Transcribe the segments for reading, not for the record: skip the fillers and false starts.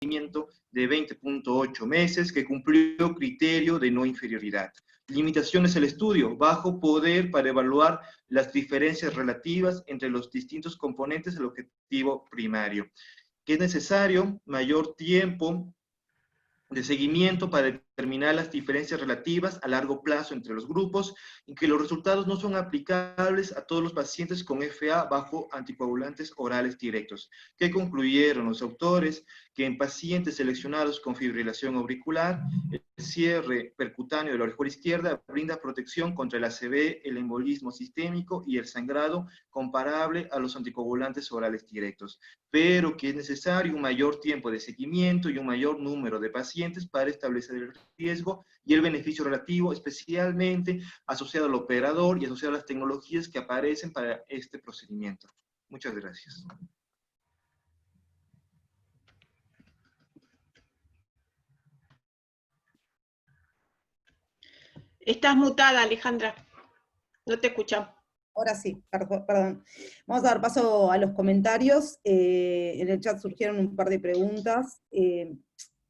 seguimiento de 20.8 meses, que cumplió criterio de no inferioridad. Limitaciones al estudio, bajo poder para evaluar las diferencias relativas entre los distintos componentes del objetivo primario. Que es necesario mayor tiempo de seguimiento para determinar las diferencias relativas a largo plazo entre los grupos y que los resultados no son aplicables a todos los pacientes con FA bajo anticoagulantes orales directos. Que concluyeron los autores que en pacientes seleccionados con fibrilación auricular, el cierre percutáneo de la orejuela izquierda brinda protección contra el ACV, el embolismo sistémico y el sangrado comparable a los anticoagulantes orales directos, pero que es necesario un mayor tiempo de seguimiento y un mayor número de pacientes para establecer el riesgo y el beneficio relativo, especialmente asociado al operador y asociado a las tecnologías que aparecen para este procedimiento. Muchas gracias. Estás mutada, Alejandra. No te escuchamos. Ahora sí, perdón. Vamos a dar paso a los comentarios. En el chat surgieron un par de preguntas.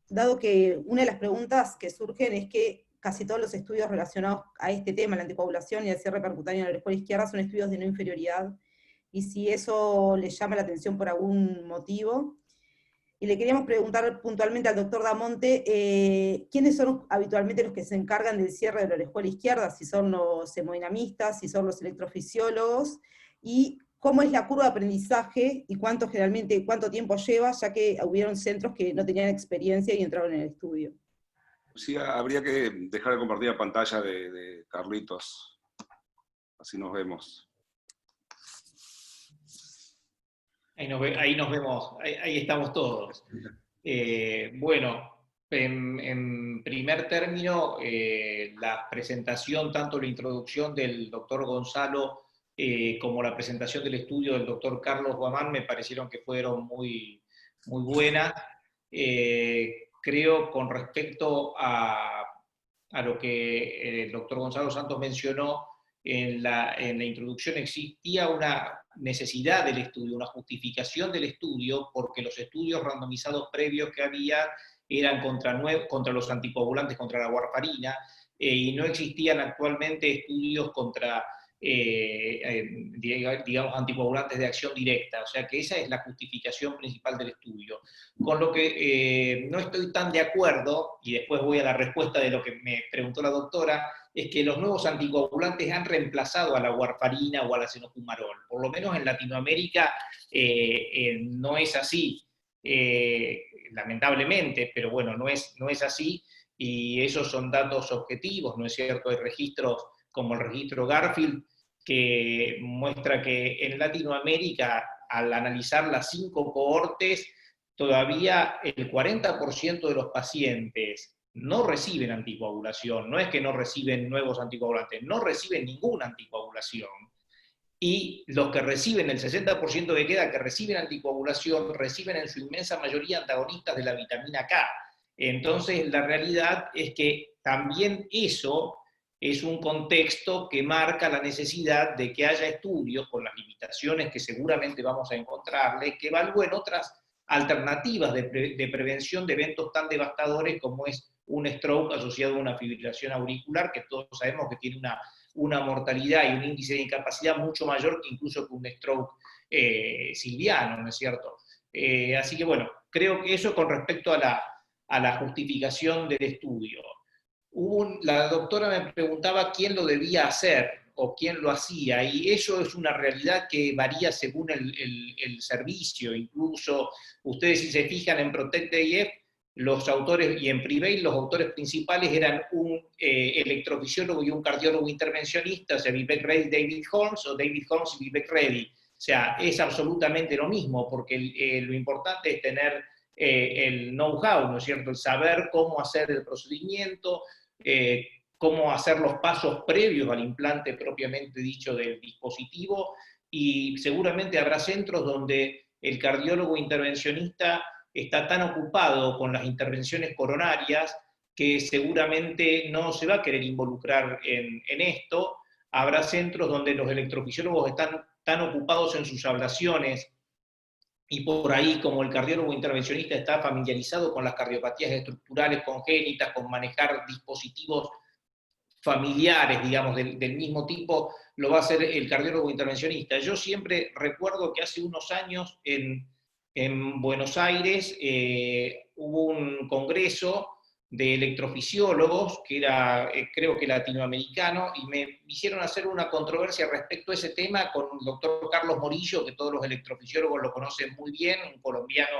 Dado que una de las preguntas que surgen es que casi todos los estudios relacionados a este tema, la anticoagulación y el cierre percutáneo en la orejuela izquierda, son estudios de no inferioridad, y si eso les llama la atención por algún motivo. Y le queríamos preguntar puntualmente al doctor Damonte, ¿quiénes son habitualmente los que se encargan del cierre de la orejuela izquierda? Si son los hemodinamistas, si son los electrofisiólogos, y cómo es la curva de aprendizaje, y cuánto tiempo lleva, ya que hubieron centros que no tenían experiencia y entraron en el estudio. Sí, habría que dejar de compartir la pantalla de Carlitos, así nos vemos. Ahí nos vemos, ahí estamos todos. Bueno, en primer término, la presentación, tanto la introducción del doctor Gonzalo como la presentación del estudio del doctor Carlos Guamán me parecieron que fueron muy, muy buenas. Creo con respecto a lo que el doctor Gonzalo Santos mencionó, en la introducción existía una necesidad del estudio, una justificación del estudio, porque los estudios randomizados previos que había eran contra los anticoagulantes, contra la warfarina, y no existían actualmente estudios contra, digamos, anticoagulantes de acción directa, o sea que esa es la justificación principal del estudio. Con lo que no estoy tan de acuerdo, y después voy a la respuesta de lo que me preguntó la doctora, es que los nuevos anticoagulantes han reemplazado a la warfarina o a la cenofumarol. Por lo menos en Latinoamérica no es así, lamentablemente, pero bueno, no es así, y esos son datos objetivos, ¿no es cierto? Hay registros como el registro Garfield, que muestra que en Latinoamérica, al analizar las 5 cohortes, todavía el 40% de los pacientes no reciben anticoagulación, no es que no reciben nuevos anticoagulantes, no reciben ninguna anticoagulación, y los que reciben, el 60% que queda, que reciben anticoagulación, reciben en su inmensa mayoría antagonistas de la vitamina K. Entonces, la realidad es que también eso es un contexto que marca la necesidad de que haya estudios, con las limitaciones que seguramente vamos a encontrarle, que evalúen otras alternativas de prevención de eventos tan devastadores como es un stroke asociado a una fibrilación auricular, que todos sabemos que tiene una mortalidad y un índice de incapacidad mucho mayor que incluso que un stroke silviano, ¿no es cierto? Así que bueno, creo que eso con respecto a la justificación del estudio. La doctora me preguntaba quién lo debía hacer o quién lo hacía, y eso es una realidad que varía según el servicio. Incluso ustedes, si se fijan en PROTECT-IF, los autores, y en Prevail, los autores principales eran un electrofisiólogo y un cardiólogo intervencionista, o sea, Vivek Reddy, David Holmes, o David Holmes y Vivek Reddy. O sea, es absolutamente lo mismo, porque lo importante es tener el know-how, ¿no es cierto? El saber cómo hacer el procedimiento, cómo hacer los pasos previos al implante propiamente dicho del dispositivo, y seguramente habrá centros donde el cardiólogo intervencionista está tan ocupado con las intervenciones coronarias que seguramente no se va a querer involucrar en esto. Habrá centros donde los electrofisiólogos están tan ocupados en sus ablaciones y por ahí, como el cardiólogo intervencionista está familiarizado con las cardiopatías estructurales congénitas, con manejar dispositivos familiares, digamos, del mismo tipo, lo va a hacer el cardiólogo intervencionista. Yo siempre recuerdo que hace unos años en Buenos Aires hubo un congreso de electrofisiólogos, que era, creo que latinoamericano, y me hicieron hacer una controversia respecto a ese tema con el doctor Carlos Morillo, que todos los electrofisiólogos lo conocen muy bien, un colombiano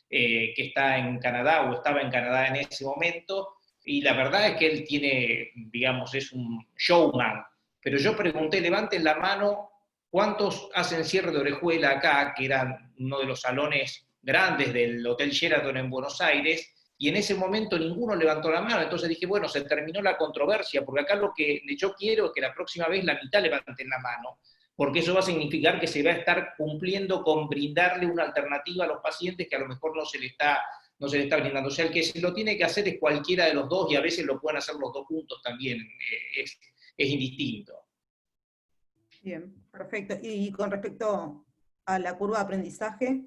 que está en Canadá, o estaba en Canadá en ese momento, y la verdad es que él tiene, digamos, es un showman. Pero yo pregunté, levanten la mano, ¿cuántos hacen cierre de orejuela acá, que era uno de los salones grandes del Hotel Sheraton en Buenos Aires? Y en ese momento ninguno levantó la mano, entonces dije, bueno, se terminó la controversia, porque acá lo que yo quiero es que la próxima vez la mitad levanten la mano, porque eso va a significar que se va a estar cumpliendo con brindarle una alternativa a los pacientes que a lo mejor no se le está brindando. O sea, el que se lo tiene que hacer es cualquiera de los dos, y a veces lo pueden hacer los dos juntos también, es indistinto. Bien, perfecto. Y con respecto a la curva de aprendizaje.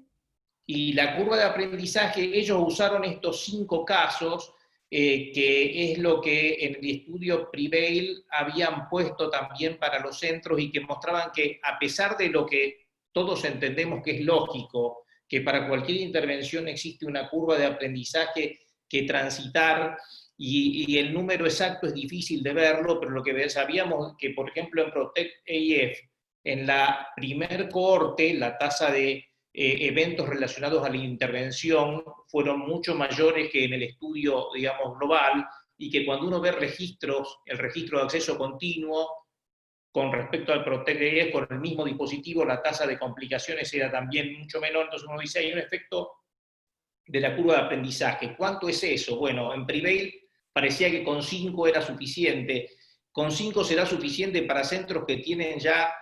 Y la curva de aprendizaje, ellos usaron estos 5 casos, que es lo que en el estudio Prevail habían puesto también para los centros, y que mostraban que a pesar de lo que todos entendemos que es lógico, que para cualquier intervención existe una curva de aprendizaje que transitar, y el número exacto es difícil de verlo, pero lo que sabíamos que, por ejemplo, en PROTECT-AF, en la primer cohorte, la tasa de eventos relacionados a la intervención fueron mucho mayores que en el estudio, digamos, global, y que cuando uno ve registros, el registro de acceso continuo, con respecto al PROTECT con el mismo dispositivo, la tasa de complicaciones era también mucho menor. Entonces uno dice, hay un efecto de la curva de aprendizaje. ¿Cuánto es eso? Bueno, en Prevail parecía que con 5 era suficiente. Con 5 será suficiente para centros que tienen ya,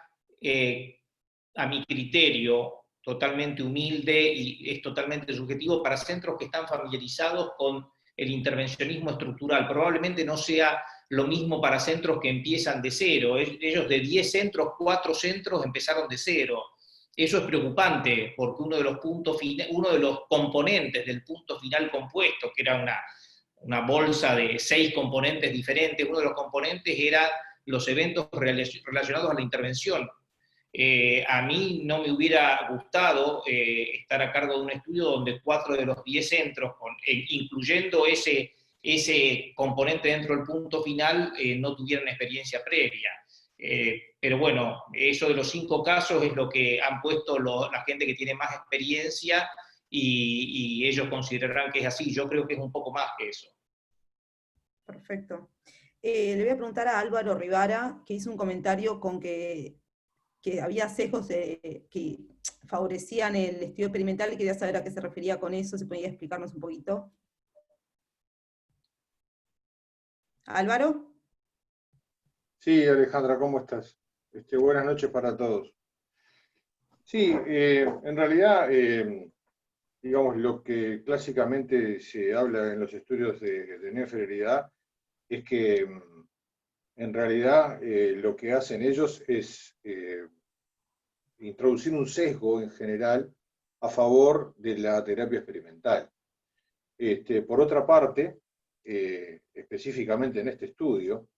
a mi criterio, totalmente humilde y es totalmente subjetivo, para centros que están familiarizados con el intervencionismo estructural. Probablemente no sea lo mismo para centros que empiezan de cero. Ellos de 10 centros, 4 centros empezaron de cero. Eso es preocupante, porque uno de los componentes del punto final compuesto, que era una bolsa de 6 componentes diferentes, uno de los componentes era los eventos relacionados a la intervención. A mí no me hubiera gustado estar a cargo de un estudio donde 4 de los 10 centros, incluyendo ese componente dentro del punto final, no tuvieran experiencia previa. Pero bueno, eso de los 5 casos es lo que han puesto la gente que tiene más experiencia, y ellos considerarán que es así. Yo creo que es un poco más que eso. Perfecto. Le voy a preguntar a Álvaro Rivara, que hizo un comentario con que había sesgos que favorecían el estudio experimental, y quería saber a qué se refería con eso, si podía explicarnos un poquito. ¿Álvaro? Sí, Alejandra, ¿cómo estás? Buenas noches para todos. Sí, en realidad, digamos, lo que clásicamente se habla en los estudios de no inferioridad es que en realidad lo que hacen ellos es introducir un sesgo en general a favor de la terapia experimental. Por otra parte, específicamente en este estudio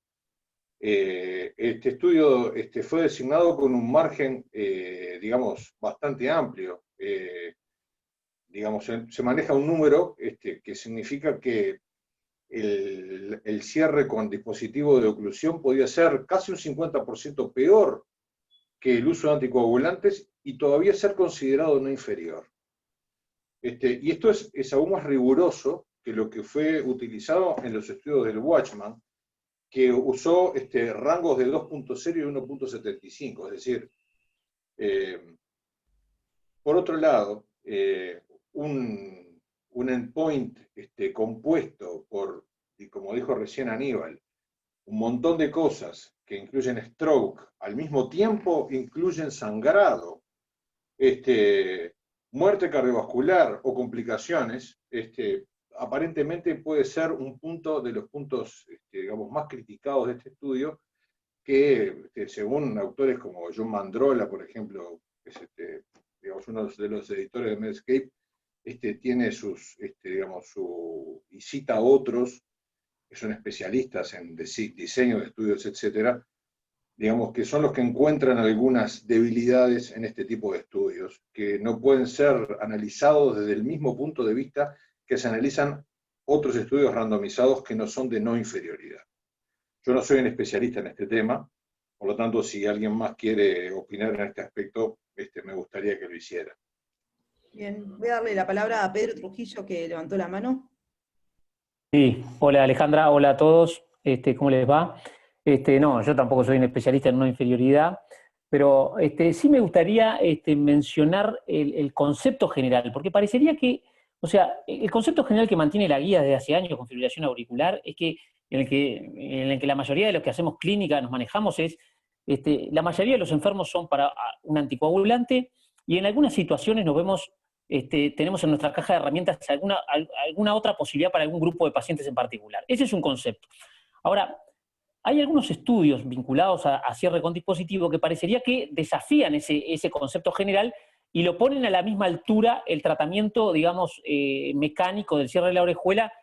fue designado con un margen, digamos, bastante amplio. Digamos, se maneja un número que significa que el cierre con dispositivo de oclusión podía ser casi un 50% peor que el uso de anticoagulantes y todavía ser considerado no inferior. Y esto es aún más riguroso que lo que fue utilizado en los estudios del Watchman, que usó rangos de 2.0 y 1.75, es decir, por otro lado, un endpoint compuesto por, y como dijo recién Aníbal, un montón de cosas que incluyen stroke, al mismo tiempo incluyen sangrado, muerte cardiovascular o complicaciones, aparentemente puede ser un punto de los puntos, digamos, más criticados de este estudio, que según autores como John Mandrola, por ejemplo, que es digamos, uno de los editores de Medscape, tiene y cita a otros que son especialistas en diseño de estudios, etcétera, digamos, que son los que encuentran algunas debilidades en este tipo de estudios, que no pueden ser analizados desde el mismo punto de vista que se analizan otros estudios randomizados que no son de no inferioridad. Yo no soy un especialista en este tema, por lo tanto, si alguien más quiere opinar en este aspecto, me gustaría que lo hiciera. Bien, voy a darle la palabra a Pedro Trujillo, que levantó la mano. Sí, hola Alejandra, hola a todos, ¿cómo les va? No, yo tampoco soy un especialista en no inferioridad, pero sí me gustaría mencionar el concepto general, porque parecería que, o sea, el concepto general que mantiene la guía desde hace años con fibrilación auricular es que en el que la mayoría de los que hacemos clínica nos manejamos es, la mayoría de los enfermos son para un anticoagulante y en algunas situaciones nos vemos, tenemos en nuestra caja de herramientas alguna otra posibilidad para algún grupo de pacientes en particular. Ese es un concepto. Ahora, hay algunos estudios vinculados a cierre con dispositivo que parecería que desafían ese concepto general y lo ponen a la misma altura el tratamiento, digamos, mecánico del cierre de la orejuela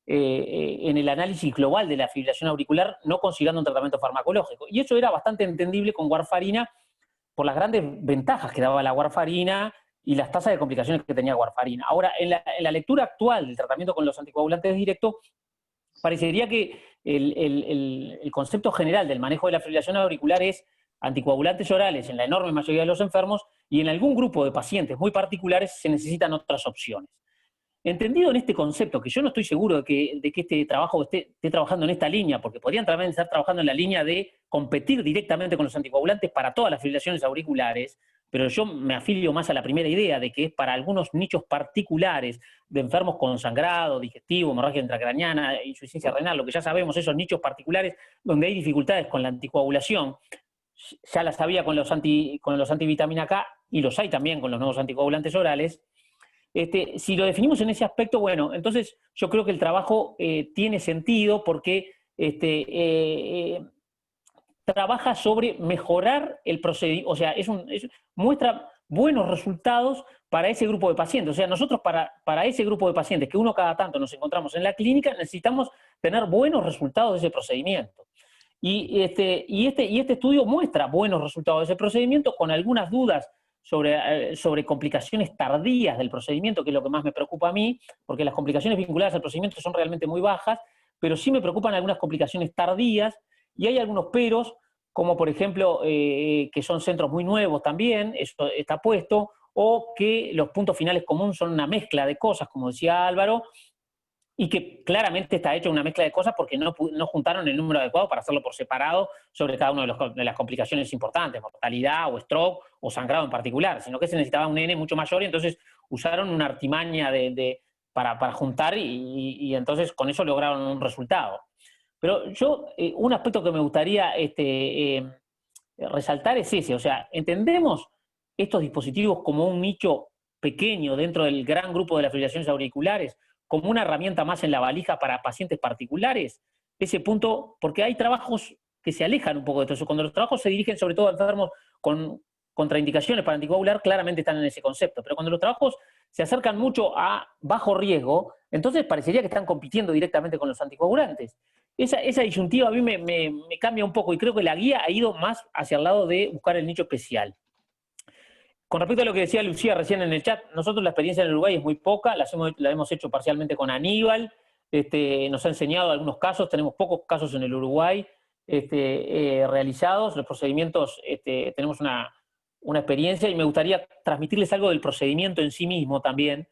en el análisis global de la fibrilación auricular, no considerando un tratamiento farmacológico. Y eso era bastante entendible con warfarina por las grandes ventajas que daba la warfarina y las tasas de complicaciones que tenía warfarina. Ahora, en la lectura actual del tratamiento con los anticoagulantes directos, parecería que el concepto general del manejo de la fibrilación auricular es anticoagulantes orales en la enorme mayoría de los enfermos y en algún grupo de pacientes muy particulares se necesitan otras opciones. Entendido en este concepto, que yo no estoy seguro de que este trabajo esté trabajando en esta línea, porque podrían también estar trabajando en la línea de competir directamente con los anticoagulantes para todas las fibrilaciones auriculares, pero yo me afilio más a la primera idea de que es para algunos nichos particulares de enfermos con sangrado, digestivo, hemorragia intracraneana, insuficiencia renal, lo que ya sabemos, esos nichos particulares donde hay dificultades con la anticoagulación. Ya las había con los antivitamina K y los hay también con los nuevos anticoagulantes orales. Si lo definimos en ese aspecto, bueno, entonces yo creo que el trabajo tiene sentido porque trabaja sobre mejorar el procedimiento, o sea, muestra buenos resultados para ese grupo de pacientes. O sea, nosotros para ese grupo de pacientes que uno cada tanto nos encontramos en la clínica, necesitamos tener buenos resultados de ese procedimiento. Y este estudio muestra buenos resultados de ese procedimiento con algunas dudas sobre complicaciones tardías del procedimiento, que es lo que más me preocupa a mí, porque las complicaciones vinculadas al procedimiento son realmente muy bajas, pero sí me preocupan algunas complicaciones tardías, y hay algunos peros, como por ejemplo, que son centros muy nuevos también, eso está puesto, o que los puntos finales comunes son una mezcla de cosas, como decía Álvaro, y que claramente está hecho una mezcla de cosas porque no juntaron el número adecuado para hacerlo por separado sobre cada una de las complicaciones importantes, mortalidad o stroke o sangrado en particular, sino que se necesitaba un N mucho mayor y entonces usaron una artimaña para juntar y entonces con eso lograron un resultado. Pero yo, un aspecto que me gustaría resaltar es ese, o sea, entendemos estos dispositivos como un nicho pequeño dentro del gran grupo de las fibrilaciones auriculares, como una herramienta más en la valija para pacientes particulares, ese punto, porque hay trabajos que se alejan un poco de todo eso. Cuando los trabajos se dirigen sobre todo a enfermos con contraindicaciones para anticoagular, claramente están en ese concepto, pero cuando los trabajos se acercan mucho a bajo riesgo, entonces parecería que están compitiendo directamente con los anticoagulantes. Esa disyuntiva a mí me cambia un poco y creo que la guía ha ido más hacia el lado de buscar el nicho especial. Con respecto a lo que decía Lucía recién en el chat, nosotros la experiencia en el Uruguay es muy poca, la hemos hecho parcialmente con Aníbal, nos ha enseñado algunos casos, tenemos pocos casos en el Uruguay realizados, los procedimientos, tenemos una experiencia y me gustaría transmitirles algo del procedimiento en sí mismo también,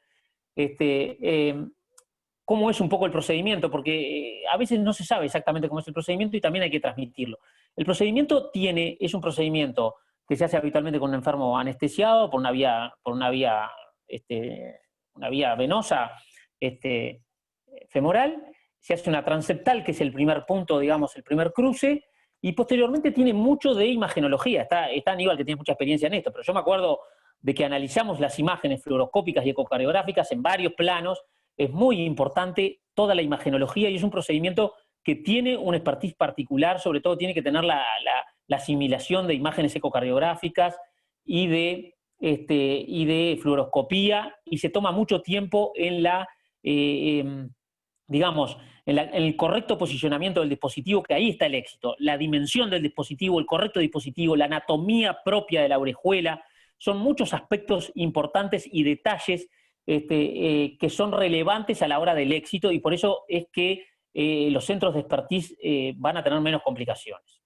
cómo es un poco el procedimiento, porque a veces no se sabe exactamente cómo es el procedimiento y también hay que transmitirlo. El procedimiento es un procedimiento que se hace habitualmente con un enfermo anestesiado por una vía venosa femoral, se hace una transeptal, que es el primer punto, digamos, el primer cruce, y posteriormente tiene mucho de imagenología. Está Aníbal, que tiene mucha experiencia en esto, pero yo me acuerdo de que analizamos las imágenes fluoroscópicas y ecocardiográficas en varios planos. Es muy importante toda la imagenología y es un procedimiento que tiene un expertise particular, sobre todo tiene que tener la asimilación de imágenes ecocardiográficas y de y de fluoroscopía, y se toma mucho tiempo en la, digamos, en el correcto posicionamiento del dispositivo, que ahí está el éxito. La dimensión del dispositivo, el correcto dispositivo, la anatomía propia de la orejuela, son muchos aspectos importantes y detalles que son relevantes a la hora del éxito, y por eso es que los centros de expertise van a tener menos complicaciones.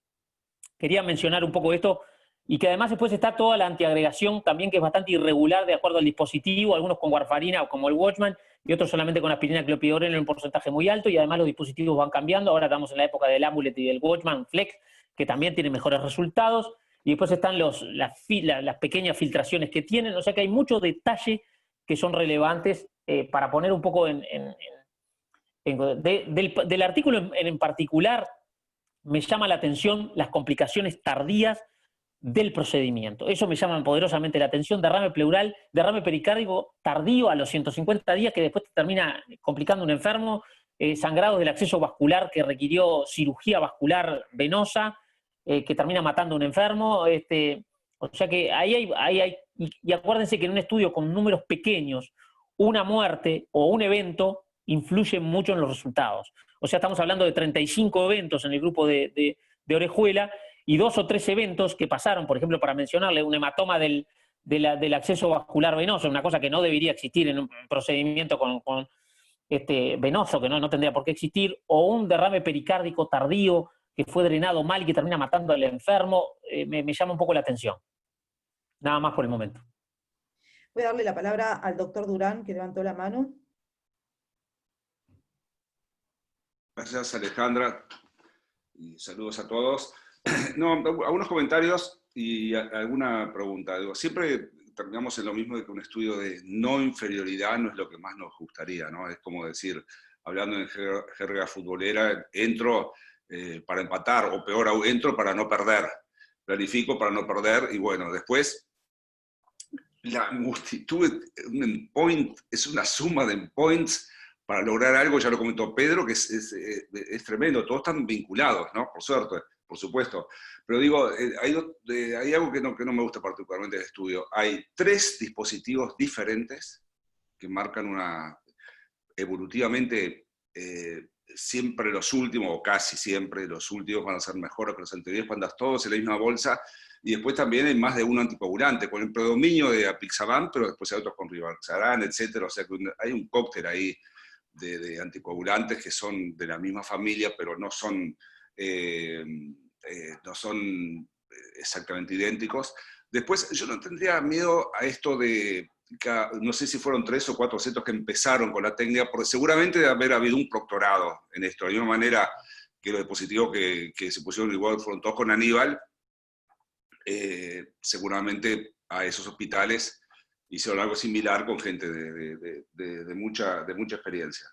Quería mencionar un poco esto, y que además después está toda la antiagregación también, que es bastante irregular de acuerdo al dispositivo, algunos con warfarina o como el Watchman, y otros solamente con aspirina clopidogrel en un porcentaje muy alto, y además los dispositivos van cambiando. Ahora estamos en la época del Amulet y del Watchman Flex, que también tienen mejores resultados, y después están las pequeñas filtraciones que tienen, o sea que hay mucho detalle que son relevantes para poner un poco del artículo en particular. Me llama la atención las complicaciones tardías del procedimiento. Eso me llama poderosamente la atención. Derrame pleural, derrame pericárdico tardío a los 150 días, que después te termina complicando un enfermo, sangrados del acceso vascular que requirió cirugía vascular venosa, que termina matando a un enfermo. O sea que ahí hay, y acuérdense que en un estudio con números pequeños, una muerte o un evento influye mucho en los resultados. O sea, estamos hablando de 35 eventos en el grupo de orejuela, y 2 o 3 eventos que pasaron, por ejemplo, para mencionarle, un hematoma del acceso vascular venoso, una cosa que no debería existir en un procedimiento venoso, que no tendría por qué existir, o un derrame pericárdico tardío que fue drenado mal y que termina matando al enfermo, me llama un poco la atención. Nada más por el momento. Voy a darle la palabra al doctor Durán, que levantó la mano. Gracias, Alejandra, y saludos a todos. No, algunos comentarios y alguna pregunta. Digo, siempre terminamos en lo mismo, de que un estudio de no inferioridad no es lo que más nos gustaría, ¿no? Es como decir, hablando en jerga futbolera, entro para empatar, o peor aún, entro para no perder. Planifico para no perder, y bueno, después la multitud, un endpoint, es una suma de endpoints para lograr algo. Ya lo comentó Pedro, que es tremendo, todos están vinculados, ¿no? Por suerte, por supuesto. Pero digo, hay algo que no me gusta particularmente del estudio. Hay 3 dispositivos diferentes que marcan evolutivamente, siempre los últimos, o casi siempre los últimos, van a ser mejores que los anteriores, cuando todos en la misma bolsa. Y después también hay más de un anticoagulante, con el predominio de apixaban, pero después hay otros con rivaroxaban, etc. O sea que hay un cóctel ahí de anticoagulantes que son de la misma familia, pero no son exactamente idénticos. Después, yo no tendría miedo a esto de, no sé si fueron 3 o 4 centros que empezaron con la técnica, porque seguramente debe haber habido un proctorado en esto, de la misma manera que los dispositivos que se pusieron igual fueron todos con Aníbal. Seguramente a esos hospitales hicieron algo similar con gente de mucha experiencia.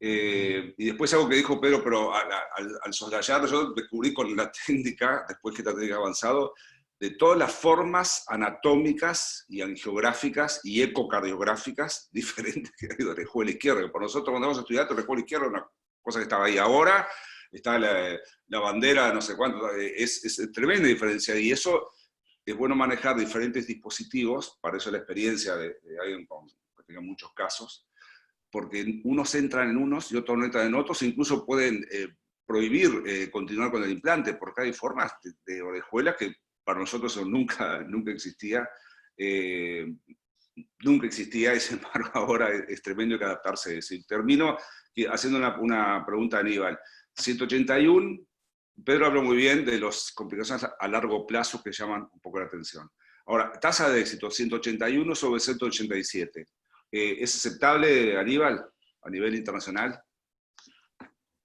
Y después algo que dijo Pedro, pero al soslayar, yo descubrí con la técnica, después que la técnica ha avanzado, de todas las formas anatómicas y angiográficas y ecocardiográficas diferentes que hay de orejuela izquierda. Para nosotros, cuando vamos a estudiar, la orejuela izquierda era una cosa que estaba ahí. Ahora está la bandera, no sé cuánto, es tremenda diferencia, y eso es bueno manejar diferentes dispositivos. Para eso la experiencia de alguien que tenga muchos casos, porque unos entran en unos y otros no entran en otros, e incluso pueden prohibir continuar con el implante, porque hay formas de orejuela que para nosotros eso nunca existía, nunca existía, y sin embargo ahora es tremendo que adaptarse. Termino haciendo una pregunta a Aníbal. 181, Pedro habló muy bien de las complicaciones a largo plazo que llaman un poco la atención. Ahora, tasa de éxito, 181 sobre 187. ¿Es aceptable, Aníbal, a nivel internacional?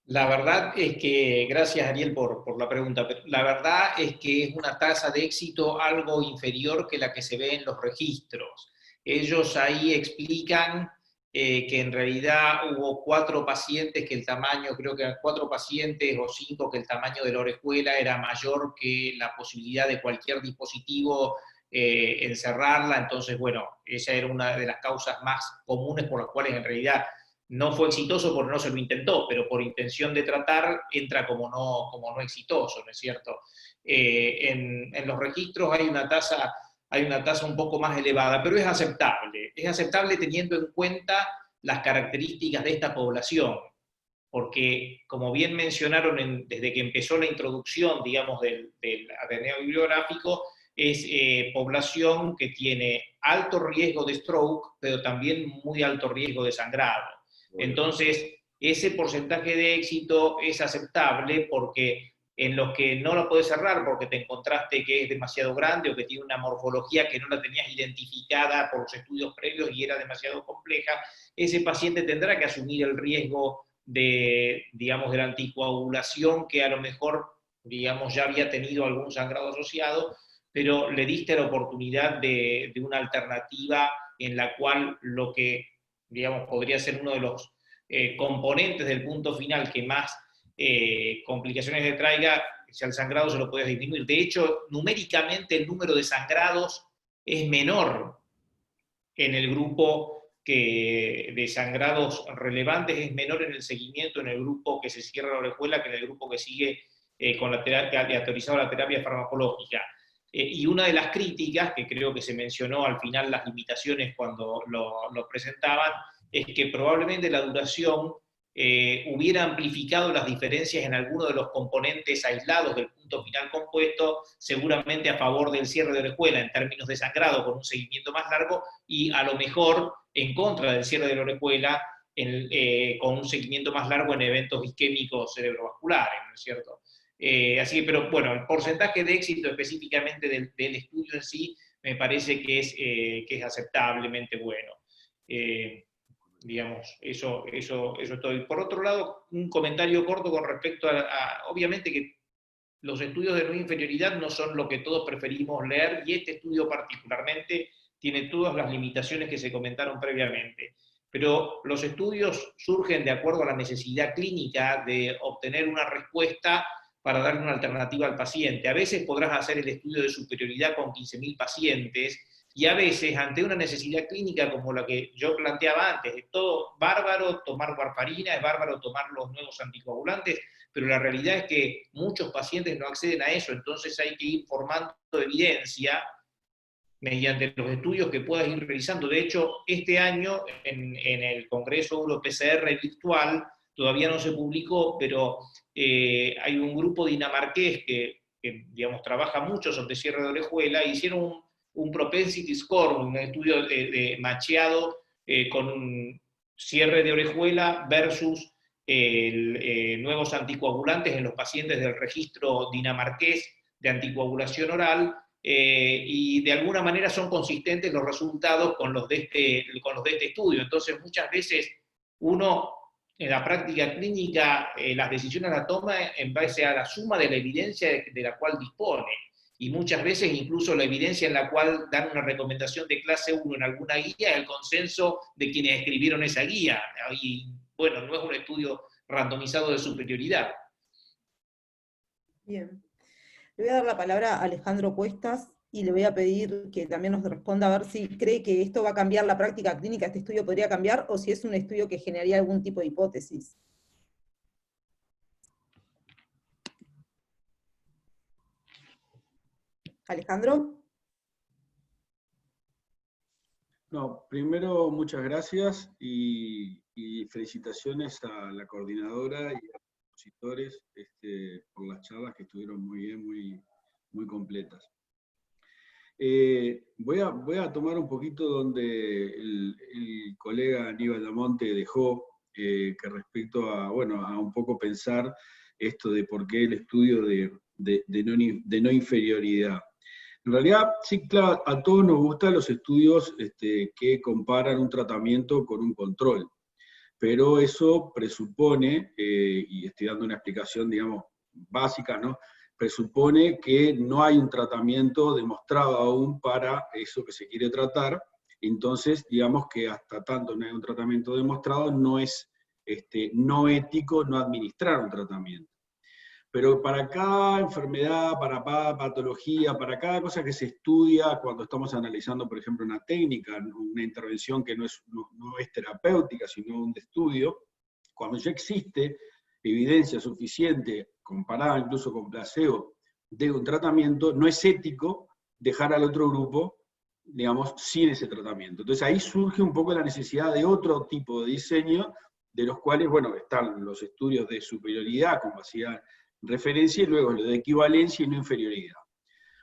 La verdad es que, gracias Ariel por la pregunta, pero la verdad es que es una tasa de éxito algo inferior que la que se ve en los registros. Ellos ahí explican que en realidad hubo 4 pacientes que el tamaño, creo que eran 4 pacientes o 5, que el tamaño de la orejuela era mayor que la posibilidad de cualquier dispositivo encerrarla. Entonces, bueno, esa era una de las causas más comunes por las cuales en realidad no fue exitoso, porque no se lo intentó, pero por intención de tratar entra como no exitoso, ¿no es cierto? En los registros hay una tasa hay una tasa un poco más elevada, pero es aceptable teniendo en cuenta las características de esta población, porque como bien mencionaron desde que empezó la introducción, digamos, del Ateneo Bibliográfico, es población que tiene alto riesgo de stroke, pero también muy alto riesgo de sangrado. Entonces, ese porcentaje de éxito es aceptable porque en los que no lo puedes cerrar porque te encontraste que es demasiado grande o que tiene una morfología que no la tenías identificada por los estudios previos y era demasiado compleja, ese paciente tendrá que asumir el riesgo de, digamos, de la anticoagulación que a lo mejor, digamos, ya había tenido algún sangrado asociado, pero le diste la oportunidad de una alternativa en la cual lo que, digamos, podría ser uno de los componentes del punto final que más complicaciones le traiga, si al sangrado se lo puedes disminuir. De hecho, numéricamente el número de sangrados es menor en el grupo de sangrados relevantes, es menor en el seguimiento en el grupo que se cierra la orejuela que en el grupo que sigue con la terapia, aleatorizado la terapia farmacológica. Y una de las críticas, que creo que se mencionó al final las limitaciones cuando lo presentaban, es que probablemente la duración hubiera amplificado las diferencias en alguno de los componentes aislados del punto final compuesto, seguramente a favor del cierre de orejuela en términos de sangrado con un seguimiento más largo, y a lo mejor en contra del cierre de la orejuela con un seguimiento más largo en eventos isquémicos cerebrovasculares, ¿no es cierto? Así que, pero bueno, el porcentaje de éxito específicamente del estudio en sí me parece que es aceptablemente bueno. Digamos, eso es todo. Y por otro lado, un comentario corto con respecto obviamente que los estudios de no inferioridad no son lo que todos preferimos leer, y este estudio particularmente tiene todas las limitaciones que se comentaron previamente. Pero los estudios surgen de acuerdo a la necesidad clínica de obtener una respuesta para darle una alternativa al paciente. A veces podrás hacer el estudio de superioridad con 15.000 pacientes, y a veces, ante una necesidad clínica como la que yo planteaba antes, es todo bárbaro tomar warfarina, es bárbaro tomar los nuevos anticoagulantes, pero la realidad es que muchos pacientes no acceden a eso, entonces hay que ir formando evidencia mediante los estudios que puedas ir realizando. De hecho, este año, en el Congreso Euro-PCR virtual, todavía no se publicó, pero hay un grupo dinamarqués que, digamos, trabaja mucho sobre cierre de orejuela, e hicieron un propensity score, un estudio macheado con un cierre de orejuela versus nuevos anticoagulantes en los pacientes del registro dinamarqués de anticoagulación oral, y de alguna manera son consistentes los resultados con los de este estudio. Entonces, muchas veces uno en la práctica clínica las decisiones las toma en base a la suma de la evidencia de la cual dispone, y muchas veces incluso la evidencia en la cual dan una recomendación de clase 1 en alguna guía es el consenso de quienes escribieron esa guía, y bueno, no es un estudio randomizado de superioridad. Bien. Le voy a dar la palabra a Alejandro Cuestas y le voy a pedir que también nos responda a ver si cree que esto va a cambiar la práctica clínica, este estudio podría cambiar, o si es un estudio que generaría algún tipo de hipótesis. Alejandro. No, primero muchas gracias y felicitaciones a la coordinadora y a los expositores por las charlas que estuvieron muy bien, muy completas. Voy a tomar un poquito donde el colega Aníbal Damonte dejó, que respecto a un poco pensar esto de por qué el estudio de no inferioridad. En realidad, sí, claro, a todos nos gustan los estudios que comparan un tratamiento con un control, pero eso presupone, y estoy dando una explicación, digamos, básica, ¿no? Presupone que no hay un tratamiento demostrado aún para eso que se quiere tratar, entonces, digamos que hasta tanto no hay un tratamiento demostrado, no es no ético no administrar un tratamiento. Pero para cada enfermedad, para cada patología, para cada cosa que se estudia, cuando estamos analizando, por ejemplo, una técnica, una intervención que no es terapéutica, sino un estudio, cuando ya existe evidencia suficiente, comparada incluso con placebo, de un tratamiento, no es ético dejar al otro grupo digamos, sin ese tratamiento. Entonces ahí surge un poco la necesidad de otro tipo de diseño, de los cuales, bueno, están los estudios de superioridad, como hacía referencia, y luego lo de equivalencia y no inferioridad.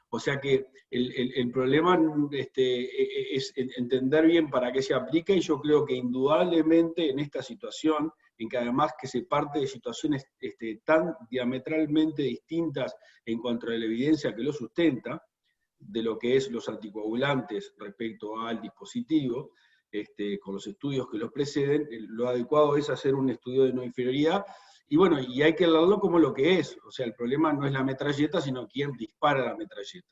O sea que el problema es entender bien para qué se aplica, y yo creo que indudablemente en esta situación, en que además que se parte de situaciones tan diametralmente distintas en cuanto a la evidencia que lo sustenta, de lo que es los anticoagulantes respecto al dispositivo, con los estudios que los preceden, lo adecuado es hacer un estudio de no inferioridad, y bueno, y hay que hablarlo como lo que es, o sea, el problema no es la metralleta, sino quién dispara la metralleta.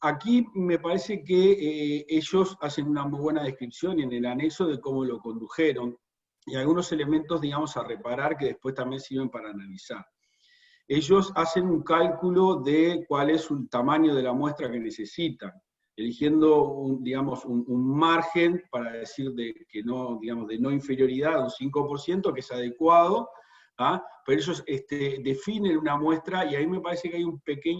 Aquí me parece que ellos hacen una muy buena descripción en el anexo de cómo lo condujeron, y algunos elementos, digamos, a reparar que después también sirven para analizar. Ellos hacen un cálculo de cuál es el tamaño de la muestra que necesitan, eligiendo digamos, un margen para decir que no, digamos, de no inferioridad, un 5%, que es adecuado, ¿ah? Pero ellos definen una muestra, y ahí me parece que hay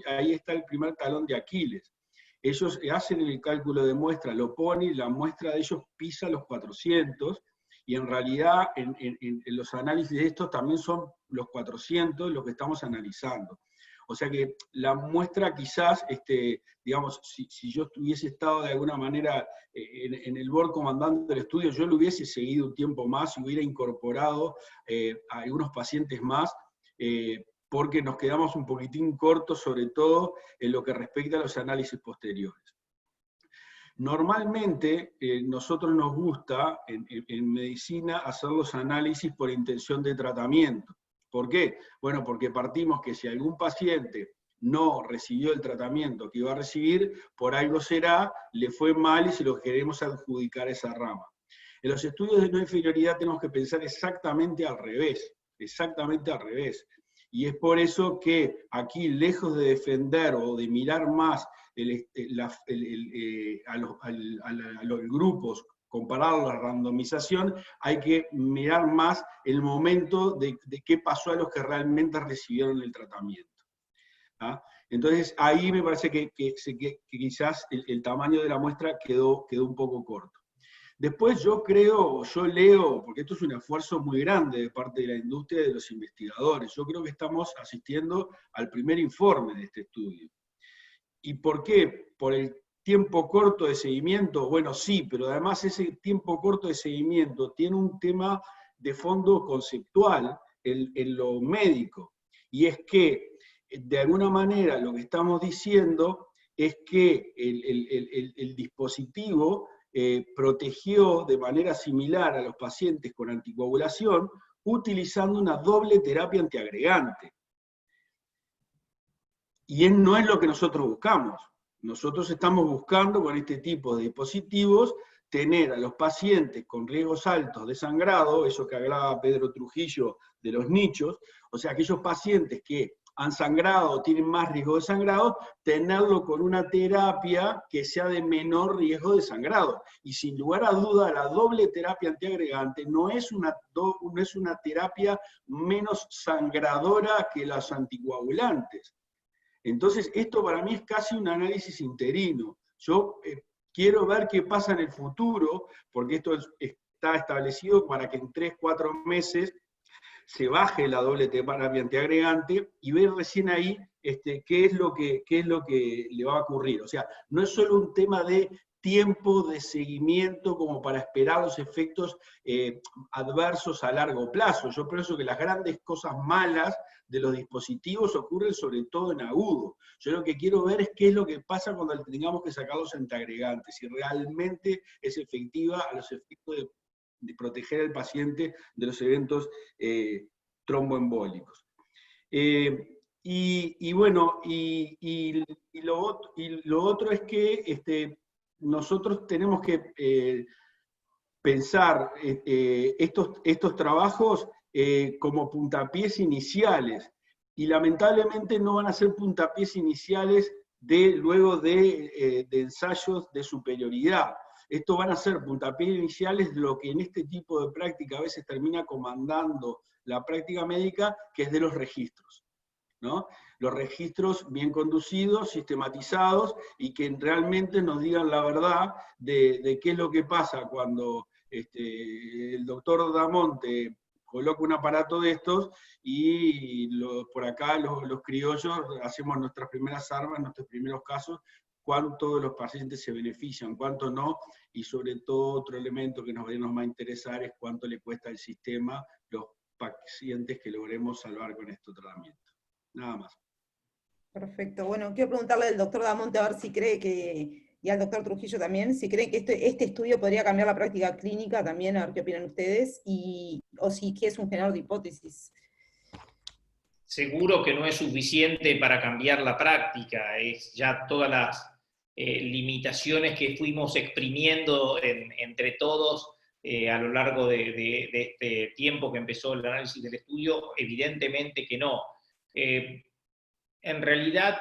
ahí está el primer talón de Aquiles. Ellos hacen el cálculo de muestra, lo ponen, y la muestra de ellos pisa los 400, y en realidad en los análisis de estos también son los 400 los que estamos analizando. O sea que la muestra quizás, digamos, si yo hubiese estado de alguna manera en el board comandando el estudio, yo lo hubiese seguido un tiempo más y hubiera incorporado a algunos pacientes más, porque nos quedamos un poquitín cortos, sobre todo en lo que respecta a los análisis posteriores. Normalmente, nosotros nos gusta en medicina hacer los análisis por intención de tratamiento. ¿Por qué? Bueno, porque partimos que si algún paciente no recibió el tratamiento que iba a recibir, por algo será, le fue mal y se lo queremos adjudicar a esa rama. En los estudios de no inferioridad tenemos que pensar exactamente al revés, exactamente al revés. Y es por eso que aquí, lejos de defender o de mirar más a los grupos, comparar la randomización, hay que mirar más el momento de qué pasó a los que realmente recibieron el tratamiento. ¿Ah? Entonces ahí me parece que quizás el tamaño de la muestra quedó un poco corto. Después yo leo, porque esto es un esfuerzo muy grande de parte de la industria y de los investigadores, yo creo que estamos asistiendo al primer informe de este estudio. ¿Y por qué? ¿Por el tiempo corto de seguimiento? Bueno, sí, pero además ese tiempo corto de seguimiento tiene un tema de fondo conceptual en lo médico, y es que, de alguna manera, lo que estamos diciendo es que el dispositivo protegió de manera similar a los pacientes con anticoagulación, utilizando una doble terapia antiagregante. Y no es lo que nosotros buscamos. Nosotros estamos buscando con este tipo de dispositivos tener a los pacientes con riesgos altos de sangrado, eso que hablaba Pedro Trujillo de los nichos, o sea, aquellos pacientes que han sangrado o tienen más riesgo de sangrado, tenerlo con una terapia que sea de menor riesgo de sangrado. Y sin lugar a duda, la doble terapia antiagregante no es una terapia menos sangradora que las anticoagulantes. Entonces, esto para mí es casi un análisis interino. Yo quiero ver qué pasa en el futuro, porque esto está establecido para que en 3-4 meses se baje la doble terapia antiagregante y ver recién ahí qué es lo que le va a ocurrir. O sea, no es solo un tema de tiempo de seguimiento como para esperar los efectos adversos a largo plazo. Yo pienso que las grandes cosas malas de los dispositivos ocurren sobre todo en agudo. Yo lo que quiero ver es qué es lo que pasa cuando tengamos que sacar los antiagregantes, si realmente es efectiva a los efectos de proteger al paciente de los eventos tromboembólicos. Bueno, lo otro es que nosotros tenemos que pensar estos trabajos como puntapiés iniciales, y lamentablemente no van a ser puntapiés iniciales luego de ensayos de superioridad. Estos van a ser puntapiés iniciales de lo que en este tipo de práctica a veces termina comandando la práctica médica, que es de los registros. ¿no? Los registros bien conducidos, sistematizados, y que realmente nos digan la verdad de qué es lo que pasa cuando el doctor Damonte coloca un aparato de estos y por acá los criollos hacemos nuestras primeras armas, nuestros primeros casos, cuánto de los pacientes se benefician, cuánto no, y sobre todo otro elemento que nos va a interesar es cuánto le cuesta al sistema los pacientes que logremos salvar con este tratamiento. Nada más. Perfecto. Bueno, quiero preguntarle al doctor Damonte a ver si cree que, y al doctor Trujillo también, si creen que este estudio podría cambiar la práctica clínica también, a ver qué opinan ustedes, o si que es un generador de hipótesis. Seguro que no es suficiente para cambiar la práctica, es ya todas las limitaciones que fuimos exprimiendo entre todos a lo largo de este tiempo que empezó el análisis del estudio, evidentemente que no. En realidad,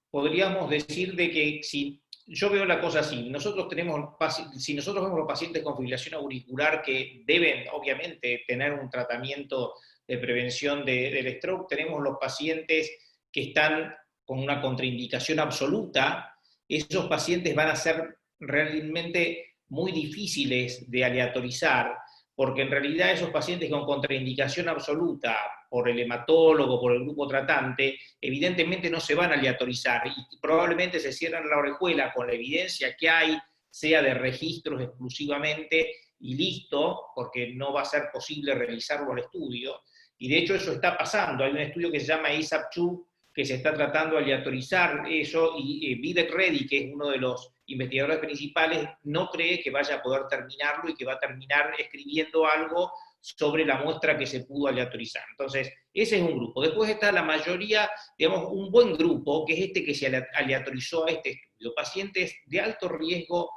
podríamos decir de que si yo veo la cosa así, si nosotros vemos los pacientes con fibrilación auricular que deben, obviamente, tener un tratamiento de prevención del stroke, tenemos los pacientes que están con una contraindicación absoluta, esos pacientes van a ser realmente muy difíciles de aleatorizar, porque en realidad esos pacientes con contraindicación absoluta, por el hematólogo, por el grupo tratante, evidentemente no se van a aleatorizar y probablemente se cierran la orejuela con la evidencia que hay, sea de registros exclusivamente y listo, porque no va a ser posible realizarlo al estudio. Y de hecho eso está pasando. Hay un estudio que se llama ASAP-2 que se está tratando de aleatorizar eso, y Vivek Reddy, que es uno de los investigadores principales, no cree que vaya a poder terminarlo y que va a terminar escribiendo algo sobre la muestra que se pudo aleatorizar. Entonces, ese es un grupo. Después está la mayoría, digamos, un buen grupo, que es este que se aleatorizó a este estudio, pacientes de alto riesgo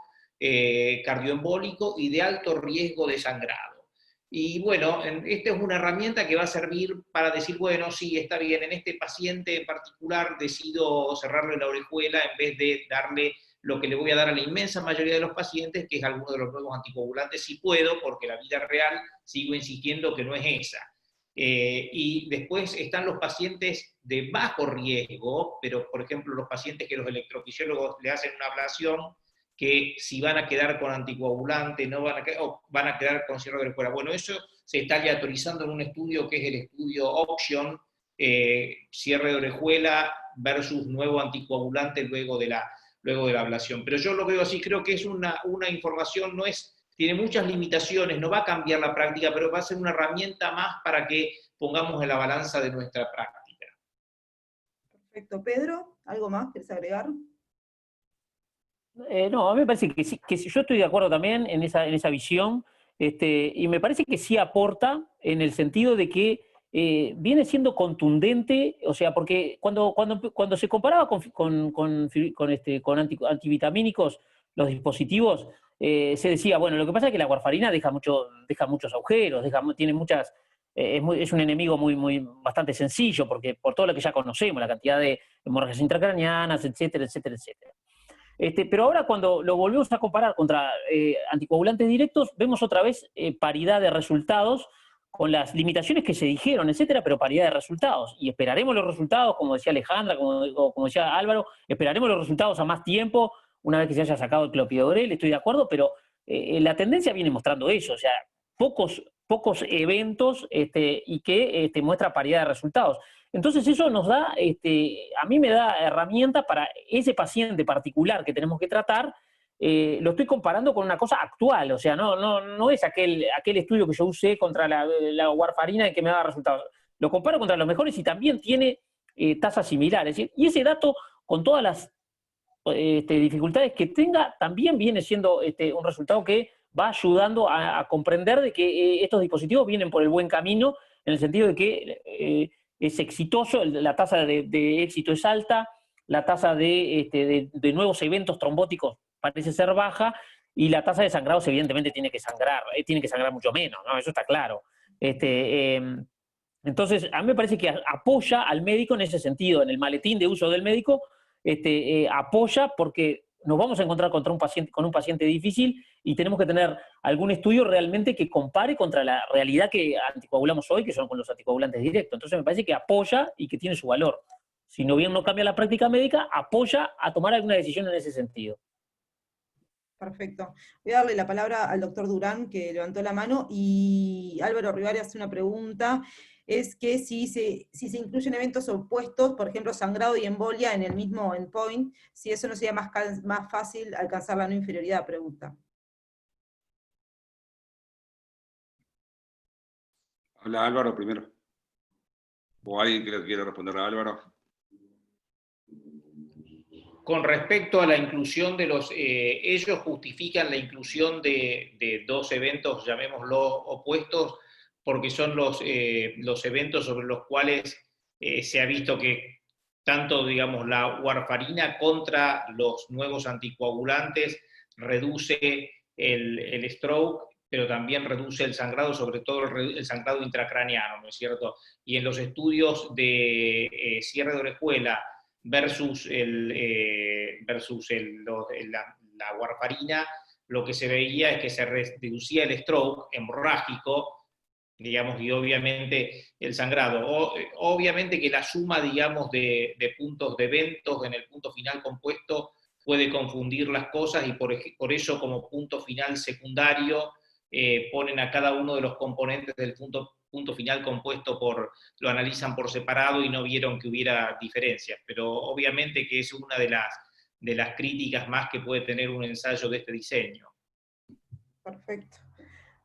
cardioembólico y de alto riesgo de sangrado. Y bueno, esta es una herramienta que va a servir para decir, bueno, sí, está bien, en este paciente en particular decido cerrarle la orejuela en vez de darle lo que le voy a dar a la inmensa mayoría de los pacientes, que es alguno de los nuevos anticoagulantes, si puedo, porque la vida real sigo insistiendo que no es esa. Y después están los pacientes de bajo riesgo, pero por ejemplo los pacientes que los electrofisiólogos le hacen una ablación, que si van a quedar con anticoagulante, no van a quedar, o van a quedar con cierre de orejuela. Bueno, eso se está aleatorizando en un estudio que es el estudio Option, cierre de orejuela versus nuevo anticoagulante luego de la ablación. Pero yo lo veo así, creo que es una información, tiene muchas limitaciones, no va a cambiar la práctica, pero va a ser una herramienta más para que pongamos en la balanza de nuestra práctica. Perfecto. Pedro, ¿algo más quieres agregar? No, a mí me parece que sí, yo estoy de acuerdo también en esa visión, y me parece que sí aporta en el sentido de que viene siendo contundente, o sea, porque cuando se comparaba con antivitamínicos los dispositivos, se decía, bueno, lo que pasa es que la warfarina deja muchos agujeros, tiene muchas, es un enemigo bastante sencillo, porque por todo lo que ya conocemos, la cantidad de hemorragias intracraneanas, etcétera, etcétera, etcétera. Pero ahora cuando lo volvemos a comparar contra anticoagulantes directos, vemos otra vez paridad de resultados, con las limitaciones que se dijeron, etcétera, pero paridad de resultados. Y esperaremos los resultados, como decía Alejandra, como decía Álvaro, esperaremos los resultados a más tiempo, una vez que se haya sacado el clopidogrel, estoy de acuerdo, pero la tendencia viene mostrando eso, o sea, pocos eventos y que muestra paridad de resultados. Entonces eso nos da, a mí me da herramienta para ese paciente particular que tenemos que tratar. Lo estoy comparando con una cosa actual, o sea, no es aquel estudio que yo usé contra la warfarina y que me da resultados. Lo comparo contra los mejores y también tiene tasas similares. Y ese dato, con todas las dificultades que tenga, también viene siendo un resultado que va ayudando a comprender de que estos dispositivos vienen por el buen camino, en el sentido de que es exitoso, la tasa de éxito es alta, la tasa de nuevos eventos trombóticos parece ser baja, y la tasa de sangrados evidentemente tiene que sangrar mucho menos, ¿no? Eso está claro. Entonces, a mí me parece que apoya al médico en ese sentido, en el maletín de uso del médico, apoya porque nos vamos a encontrar con un paciente difícil y tenemos que tener algún estudio realmente que compare contra la realidad que anticoagulamos hoy, que son con los anticoagulantes directos. Entonces me parece que apoya y que tiene su valor. Si no bien no cambia la práctica médica, apoya a tomar alguna decisión en ese sentido. Perfecto. Voy a darle la palabra al doctor Durán, que levantó la mano, y Álvaro Rivera hace una pregunta, es que si se incluyen eventos opuestos, por ejemplo, sangrado y embolia en el mismo endpoint, si eso no sería más fácil alcanzar la no inferioridad, pregunta. Habla Álvaro primero. ¿O alguien que le quiera responder a Álvaro? Con respecto a la inclusión de los... ellos justifican la inclusión de dos eventos, llamémoslo opuestos, porque son los eventos sobre los cuales se ha visto que tanto, digamos, la warfarina contra los nuevos anticoagulantes reduce el stroke, pero también reduce el sangrado, sobre todo el sangrado intracraneano, ¿no es cierto? Y en los estudios de cierre de orejuela versus la warfarina, lo que se veía es que se reducía el stroke hemorrágico, digamos, y obviamente el sangrado. Obviamente que la suma, digamos, de puntos de eventos en el punto final compuesto puede confundir las cosas, y por eso como punto final secundario ponen a cada uno de los componentes del punto final compuesto lo analizan por separado y no vieron que hubiera diferencias, pero obviamente que es una de las críticas más que puede tener un ensayo de este diseño. Perfecto.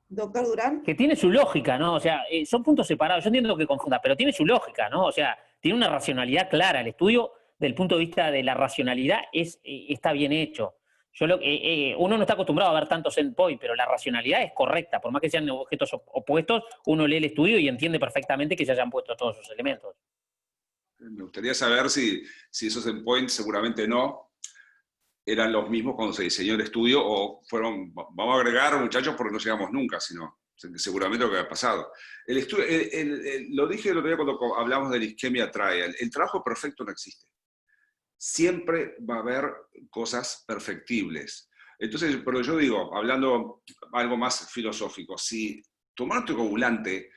Doctor Durán. Que tiene su lógica, ¿no? O sea, son puntos separados, yo entiendo que confunda, pero tiene su lógica, ¿no? O sea, tiene una racionalidad clara. El estudio, del punto de vista de la racionalidad, está bien hecho. Uno no está acostumbrado a ver tantos endpoints, pero la racionalidad es correcta. Por más que sean objetos opuestos, uno lee el estudio y entiende perfectamente que se hayan puesto todos esos elementos. Me gustaría saber si esos endpoints, seguramente no, eran los mismos cuando se diseñó el estudio, o fueron, vamos a agregar, muchachos, porque no llegamos nunca, sino seguramente lo que ha pasado. El estudio, lo dije el otro día cuando hablamos de la isquemia trial, el trabajo perfecto no existe. Siempre va a haber cosas perfectibles. Entonces, pero yo digo, hablando algo más filosófico, si tomar anticoagulante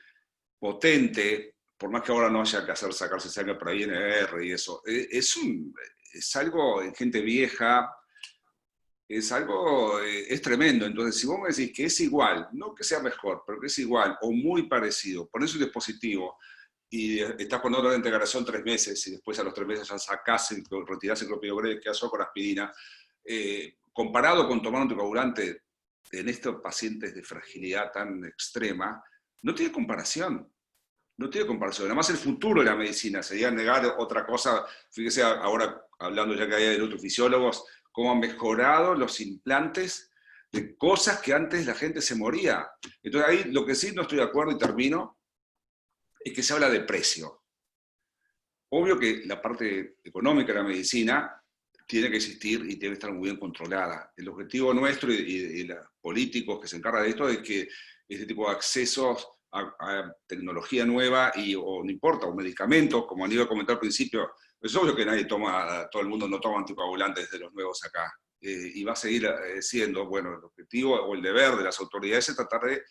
potente, por más que ahora no haya que sacarse sangre por ahí INR y eso, es algo en gente vieja, es tremendo. Entonces, si vos me decís que es igual, no que sea mejor, pero que es igual o muy parecido, ponés un dispositivo y estás con otra integración 3 meses y después a los 3 meses ya sacás, retirás el clopidogrel, que haces con aspirina, comparado con tomar un anticoagulante en estos pacientes de fragilidad tan extrema, no tiene comparación. No tiene comparación. Además, el futuro de la medicina sería negar otra cosa. Fíjese ahora, hablando ya que hay de electrofisiólogos, cómo han mejorado los implantes de cosas que antes la gente se moría. Entonces ahí lo que sí no estoy de acuerdo, y termino, es que se habla de precio. Obvio que la parte económica de la medicina tiene que existir y tiene que estar muy bien controlada. El objetivo nuestro y los políticos que se encargan de esto es que este tipo de accesos a tecnología nueva o no importa, o medicamentos, como han ido a comentar al principio, es obvio que todo el mundo no toma anticoagulantes de los nuevos acá, y va a seguir siendo, bueno, el objetivo o el deber de las autoridades es tratar de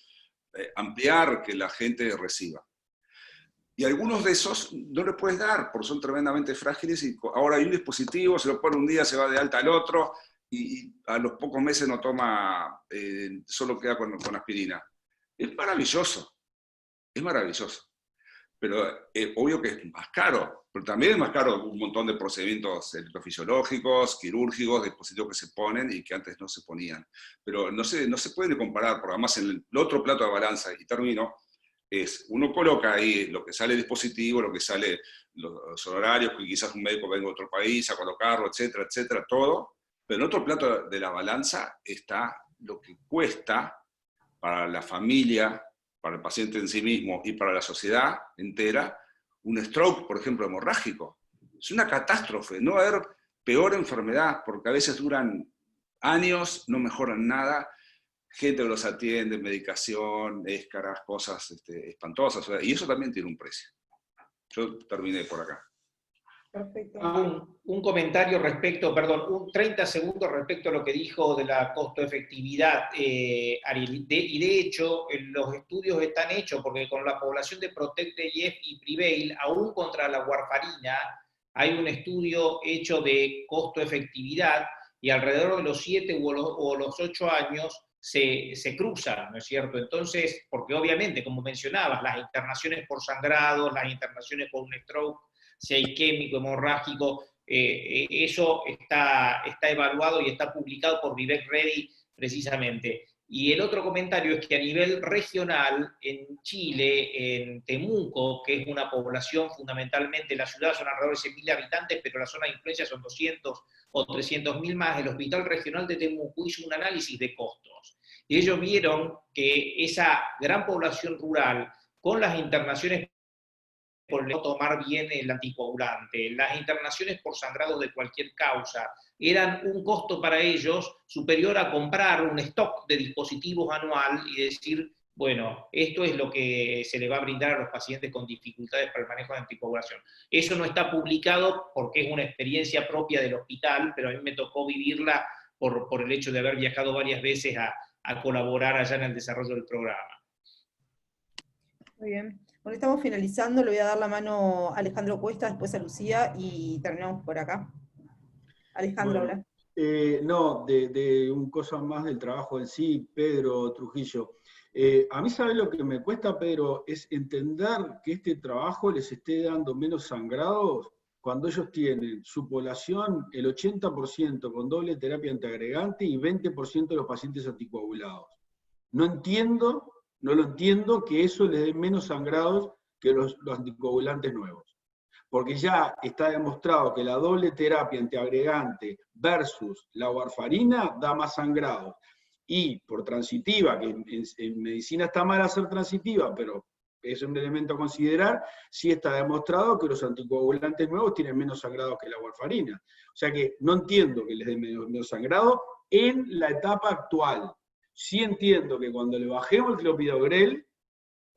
ampliar que la gente reciba. Y algunos de esos no le puedes dar, porque son tremendamente frágiles, y ahora hay un dispositivo, se lo pone un día, se va de alta al otro, y a los pocos meses no toma, solo queda con aspirina. Es maravilloso. Es maravilloso, pero obvio que es más caro, pero también es más caro un montón de procedimientos electrofisiológicos, quirúrgicos, dispositivos que se ponen y que antes no se ponían. Pero no se pueden comparar, porque además en el otro plato de balanza, y termino, uno coloca ahí lo que sale el dispositivo, lo que sale los honorarios, que quizás un médico venga de otro país a colocarlo, etcétera, etcétera, todo, pero en otro plato de la balanza está lo que cuesta para la familia, para el paciente en sí mismo y para la sociedad entera, un stroke, por ejemplo, hemorrágico. Es una catástrofe, no va a haber peor enfermedad, porque a veces duran años, no mejoran nada, gente que los atiende, medicación, éscaras, cosas espantosas, y eso también tiene un precio. Yo terminé por acá. Perfecto. Un comentario respecto, perdón, 30 segundos respecto a lo que dijo de la costo-efectividad, Ariel. Y de hecho, los estudios están hechos porque con la población de Protect-EIF y Prevail, aún contra la warfarina, hay un estudio hecho de costo-efectividad y alrededor de los 7 o los 8 años se cruzan, ¿no es cierto? Entonces, porque obviamente, como mencionabas, las internaciones por sangrado, las internaciones por un stroke, si hay isquémico, hemorrágico, eso está evaluado y está publicado por Vivek Reddy precisamente. Y el otro comentario es que a nivel regional, en Chile, en Temuco, que es una población fundamentalmente, la ciudad son alrededor de 100.000 habitantes, pero la zona de influencia son 200 o 300.000 más, el Hospital Regional de Temuco hizo un análisis de costos. Y ellos vieron que esa gran población rural, con las internaciones por no tomar bien el anticoagulante, las internaciones por sangrado de cualquier causa, eran un costo para ellos superior a comprar un stock de dispositivos anual y decir, bueno, esto es lo que se le va a brindar a los pacientes con dificultades para el manejo de anticoagulación. Eso no está publicado porque es una experiencia propia del hospital, pero a mí me tocó vivirla por el hecho de haber viajado varias veces a colaborar allá en el desarrollo del programa. Muy bien. Bueno, estamos finalizando, le voy a dar la mano a Alejandro Cuesta, después a Lucía, y terminamos por acá. Alejandro, Bueno, habla. no, de un cosa más del trabajo en sí, Pedro Trujillo. A mí, ¿sabe lo que me cuesta, Pedro? Es entender que este trabajo les esté dando menos sangrados cuando ellos tienen su población, el 80% con doble terapia antiagregante y 20% de los pacientes anticoagulados. No lo entiendo que eso les dé menos sangrados que los anticoagulantes nuevos. Porque ya está demostrado que la doble terapia antiagregante versus la warfarina da más sangrados. Y por transitiva, que en medicina está mal hacer transitiva, pero es un elemento a considerar, sí está demostrado que los anticoagulantes nuevos tienen menos sangrados que la warfarina. O sea que no entiendo que les dé menos sangrado en la etapa actual. Sí entiendo que cuando le bajemos el clopidogrel,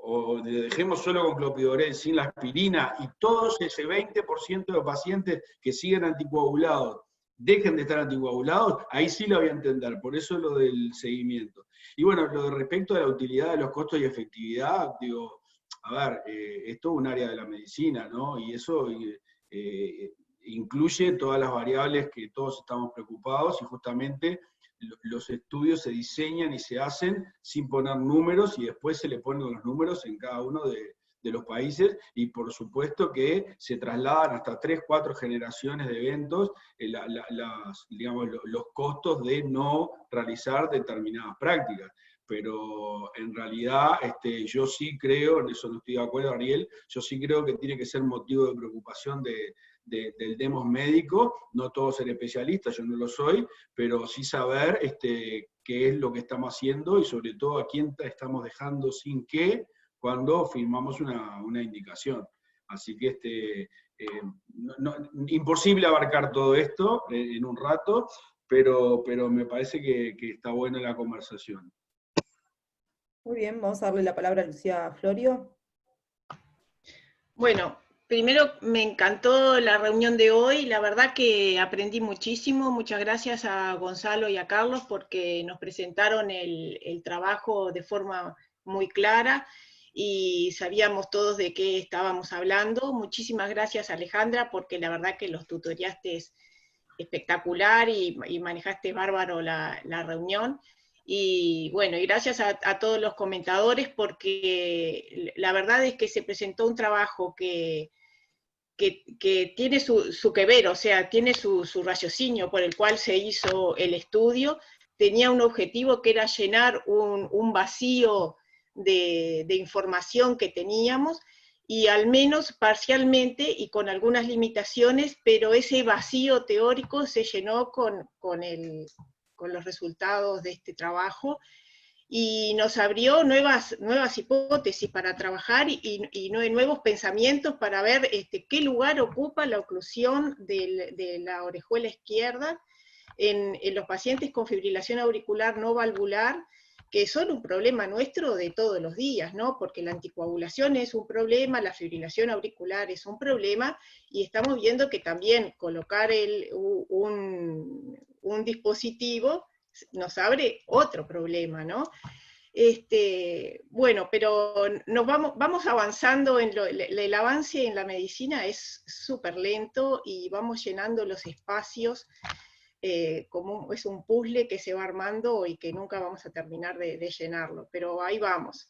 o le dejemos solo con clopidogrel sin la aspirina, y todos ese 20% de los pacientes que siguen anticoagulados dejen de estar anticoagulados, ahí sí lo voy a entender, por eso lo del seguimiento. Y bueno, lo de respecto a la utilidad de los costos y efectividad, digo, a ver, esto es un área de la medicina, ¿no? Y eso incluye todas las variables que todos estamos preocupados, y justamente los estudios se diseñan y se hacen sin poner números, y después se le ponen los números en cada uno de los países, y por supuesto que se trasladan hasta 3, 4 generaciones de eventos, digamos, los costos de no realizar determinadas prácticas. Pero en realidad yo sí creo, en eso no estoy de acuerdo, Ariel, yo sí creo que tiene que ser motivo de preocupación del demos médico, no todos ser especialistas, yo no lo soy, pero sí saber qué es lo que estamos haciendo y sobre todo a quién estamos dejando sin qué cuando firmamos una indicación. Así que imposible abarcar todo esto en un rato, pero me parece que está buena la conversación. Muy bien, vamos a darle la palabra a Lucía Florio. Bueno, primero me encantó la reunión de hoy, la verdad que aprendí muchísimo, muchas gracias a Gonzalo y a Carlos porque nos presentaron el trabajo de forma muy clara y sabíamos todos de qué estábamos hablando. Muchísimas gracias, Alejandra, porque la verdad que los tutoriaste espectacular y manejaste bárbaro la reunión. Y bueno, y gracias a todos los comentadores, porque la verdad es que se presentó un trabajo que tiene su que ver, o sea, tiene su raciocinio por el cual se hizo el estudio, tenía un objetivo que era llenar un vacío de información que teníamos, y al menos parcialmente y con algunas limitaciones, pero ese vacío teórico se llenó con los resultados de este trabajo, y nos abrió nuevas hipótesis para trabajar y nuevos pensamientos para ver qué lugar ocupa la oclusión de la orejuela izquierda en los pacientes con fibrilación auricular no valvular, que son un problema nuestro de todos los días, ¿no? Porque la anticoagulación es un problema, la fibrilación auricular es un problema, y estamos viendo que también colocar un dispositivo nos abre otro problema, ¿no? Bueno, pero vamos avanzando, el avance en la medicina es súper lento, y vamos llenando los espacios, como es un puzzle que se va armando y que nunca vamos a terminar de llenarlo, pero ahí vamos.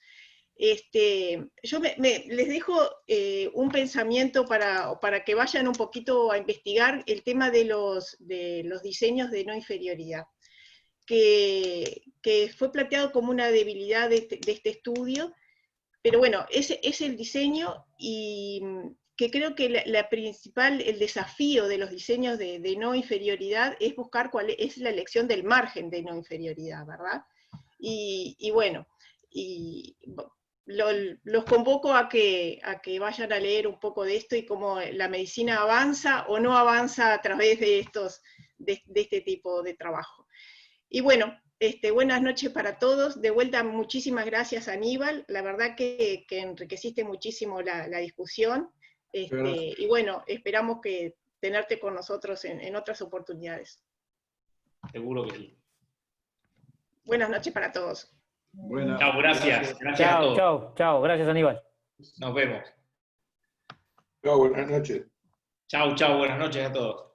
Yo les dejo un pensamiento para que vayan un poquito a investigar el tema de los diseños de no inferioridad, que fue planteado como una debilidad de este estudio, pero bueno, ese es el diseño, y que creo que el desafío de los diseños de no inferioridad es buscar cuál es la elección del margen de no inferioridad, ¿verdad? Y bueno, los convoco a que vayan a leer un poco de esto, y cómo la medicina avanza o no avanza a través de este tipo de trabajo. Y bueno, buenas noches para todos. De vuelta, muchísimas gracias, Aníbal. La verdad que enriqueciste muchísimo la discusión. Y bueno, esperamos que tenerte con nosotros en otras oportunidades. Seguro que sí. Buenas noches para todos. Bueno, chao, gracias. Gracias a todos. Chao, gracias, Aníbal. Nos vemos. Chao, buenas noches. Chao, buenas noches a todos.